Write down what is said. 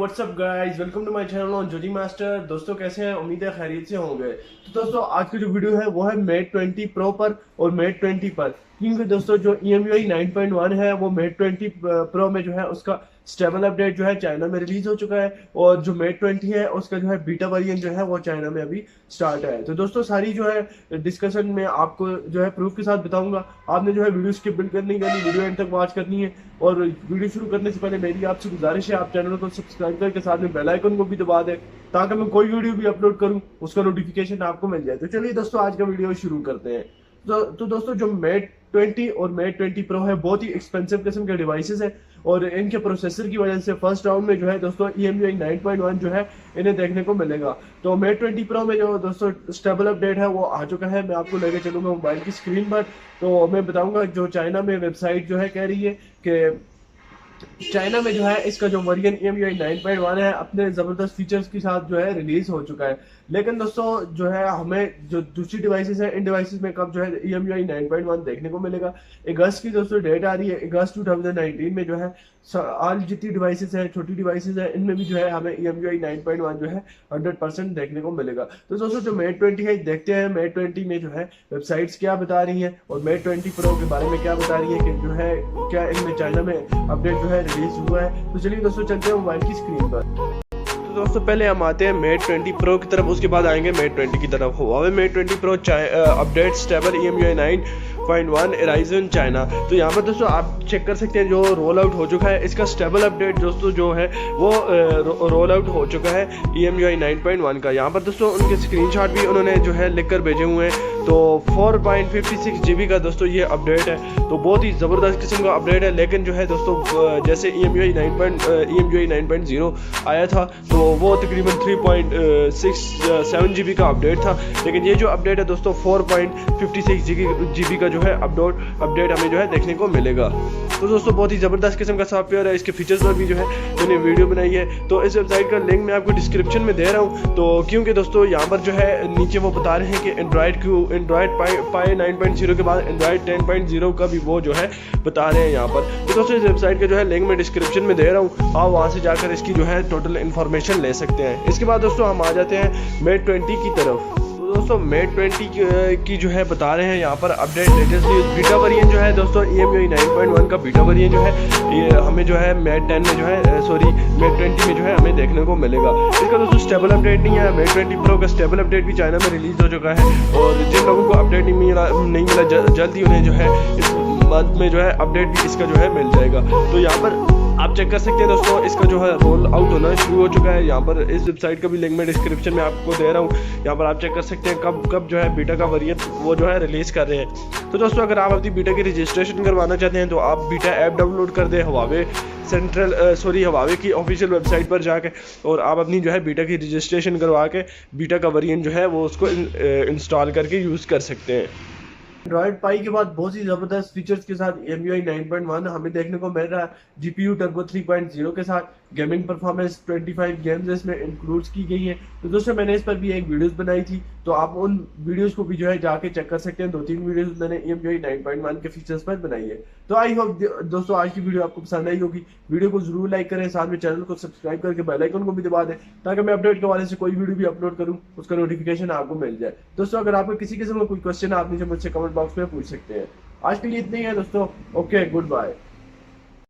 WhatsApp guys, welcome to my channel on जोजी master. दोस्तों कैसे हैं? उम्मीद है खैरियत से होंगे। तो दोस्तों आज की जो वीडियो है वो है मेट 20 प्रो पर और मेट 20 पर, क्योंकि दोस्तों जो EMUI 9.1 है वो मेट 20 प्रो में जो है उसका स्टेबल अपडेट जो है चाइना में रिलीज हो चुका है, और जो मेट 20 है उसका जो है बीटा वेरिएंट जो है वो चाइना में अभी स्टार्ट है। तो दोस्तों सारी जो है डिस्कशन में आपको जो है प्रूफ के साथ बताऊंगा। आपने जो है वीडियो स्किप बिल्कुल नहीं करनी, वीडियो एंड तक वॉच करनी है। और वीडियो शुरू करने से पहले मेरी आपसे गुजारिश है, आप चैनल को सब्सक्राइब करके साथ में बेल आइकन को भी दबा दें, ताकि मैं कोई वीडियो भी अपलोड करूं उसका नोटिफिकेशन आपको मिल जाए। तो चलिए दोस्तों आज का वीडियो शुरू करते हैं। तो दोस्तों जो मेट 20 और मेट 20 प्रो है बहुत ही एक्सपेंसिव किस्म के डिवाइसेस हैं, और इनके प्रोसेसर की वजह से फर्स्ट राउंड में जो है दोस्तों EMUI 9.1 जो है इन्हें देखने को मिलेगा। तो मेट 20 प्रो में जो दोस्तों स्टेबल अपडेट है वो आ चुका है। मैं आपको लेके चलूंगा मोबाइल की स्क्रीन पर, तो मैं बताऊंगा जो चाइना में वेबसाइट जो है कह रही है कि चाइना में जो है इसका जो वर्जन EMUI 9.1 है अपने जबरदस्त फीचर्स के साथ जो है रिलीज हो चुका है। लेकिन दोस्तों जो है हमें जो दूसरी डिवाइसेस है इन डिवाइसेस में कब जो है EMUI 9.1 देखने को मिलेगा। अगस्त की दोस्तों डेट आ रही है, अगस्त 2019 में जो है ऑल जितनी डिवाइसेस है छोटी डिवाइसेस है इनमें भी जो है हमें EMUI 9.1 जो है 100% देखने को मिलेगा। तो दोस्तों जो मेट 20 है देखते हैं मेट 20 में जो है वेबसाइट्स क्या बता रही हैं और मेट 20 प्रो के बारे में क्या बता रही है कि जो है क्या इनमें चाइना में अपडेट जो है रिलीज हुआ है। तो चलिए दोस्तों चलते हैं मोबाइल की स्क्रीन पर। तो दोस्तों पहले हम आते हैं मेट 20 प्रो की तरफ, उसके बाद आएंगे मेट 20 की तरफ। Huawei Mate 20 Pro update stable EMUI 9.1 एराइजन चाइना। तो यहाँ पर दोस्तों आप चेक कर सकते हैं जो रोल आउट हो चुका है इसका स्टेबल अपडेट दोस्तों जो है वो रोल आउट हो चुका है EMUI 9.1 का। यहाँ पर दोस्तों उनके स्क्रीनशॉट भी उन्होंने जो है लिख कर भेजे हुए हैं। तो 4.56 GB का दोस्तों ये अपडेट है, तो बहुत ही ज़बरदस्त किस्म का अपडेट है। लेकिन जो है दोस्तों जैसे EMUI 9.0 आया था तो वो तकरीबन 3.67 GB का अपडेट था, लेकिन ये जो अपडेट है दोस्तों 4.56 GB का जो है अपडेट हमें जो है देखने को मिलेगा। तो दोस्तों बहुत ही ज़बरदस्त किस्म का सॉफ्टवेयर है, इसके फीचर्स पर भी जो है मैंने वीडियो बनाई है, तो इस वेबसाइट का लिंक मैं आपको डिस्क्रिप्शन में दे रहा हूँ। तो क्योंकि दोस्तों यहाँ पर जो है नीचे वो बता रहे हैं कि एंड्रॉयड पाई 9.0 के बाद एंड्रॉयड 10.0 का भी वो जो है बता रहे हैं यहाँ पर। तो दोस्तों इस वेबसाइट का जो है लिंक मैं डिस्क्रिप्शन में दे रहा हूँ, आप वहाँ से जाकर इसकी जो है टोटल इन्फॉर्मेशन ले सकते हैं। इसके बाद दोस्तों हम आ जाते हैं मेट 20 की तरफ। दोस्तों मेट 20 की जो है बता रहे हैं यहाँ पर update latest news beta variant जो है दोस्तों EMUI 9.1 का बीटा वेरिएंट जो है ये हमें जो है मेट 10 में जो है मेट 20 में जो है हमें देखने को मिलेगा। इसका दोस्तों स्टेबल अपडेट नहीं है। मेट 20 प्रो का स्टेबल अपडेट भी चाइना में रिलीज हो चुका है, और जिन लोगों को अपडेट नहीं मिला जल्द ही उन्हें जो है इस मंथ में जो है अपडेट भी इसका जो है मिल जाएगा। तो यहाँ पर आप चेक कर सकते हैं दोस्तों इसका जो है रोल आउट होना शुरू हो चुका है। यहाँ पर इस वेबसाइट का भी लिंक मैं डिस्क्रिप्शन में आपको दे रहा हूँ, यहाँ पर आप चेक कर सकते हैं कब जो है बीटा का वेरिएंट वो जो है रिलीज कर रहे हैं। तो दोस्तों अगर आप अपनी बीटा की रजिस्ट्रेशन करवाना चाहते हैं तो आप बीटा ऐप डाउनलोड कर दें Huawei की ऑफिशियल वेबसाइट पर जाके, और आप अपनी जो है बीटा की रजिस्ट्रेशन करवा के बीटा का वेरिएंट जो है वो उसको इंस्टॉल करके यूज़ कर सकते हैं। एंड्रॉयड पाई के बाद बहुत ही जबरदस्त फीचर्स के साथ EMUI 9.1 हमें देखने को मिल रहा है। GPU टर्बो 3.0 के साथ गेमिंग परफॉर्मेंस 25 गेम्स इसमें इंक्लूड की गई है। तो दोस्तों मैंने इस पर भी एक वीडियोस बनाई थी, तो आप उन वीडियोस को भी जो है जाके चेक कर सकते हैं। 2-3 वीडियोस मैंने EMUI 9.1 के फीचर्स पर बनाई है। तो आई होप दोस्तों आज की वीडियो आपको पसंद आई होगी। वीडियो को जरूर लाइक करें, साथ में चैनल को सब्सक्राइब करके बेल आइकन को भी दबा दें, ताकि मैं अपडेट के हवाले से कोई वीडियो भी अपलोड करूँ उसका नोटिफिकेशन आपको मिल जाए। दोस्तों अगर आपको किसी किस्म का कोई क्वेश्चन आप नीचे मुझसे कमेंट बॉक्स में पूछ सकते हैं। आज के लिए इतना ही है दोस्तों। Okay, good bye.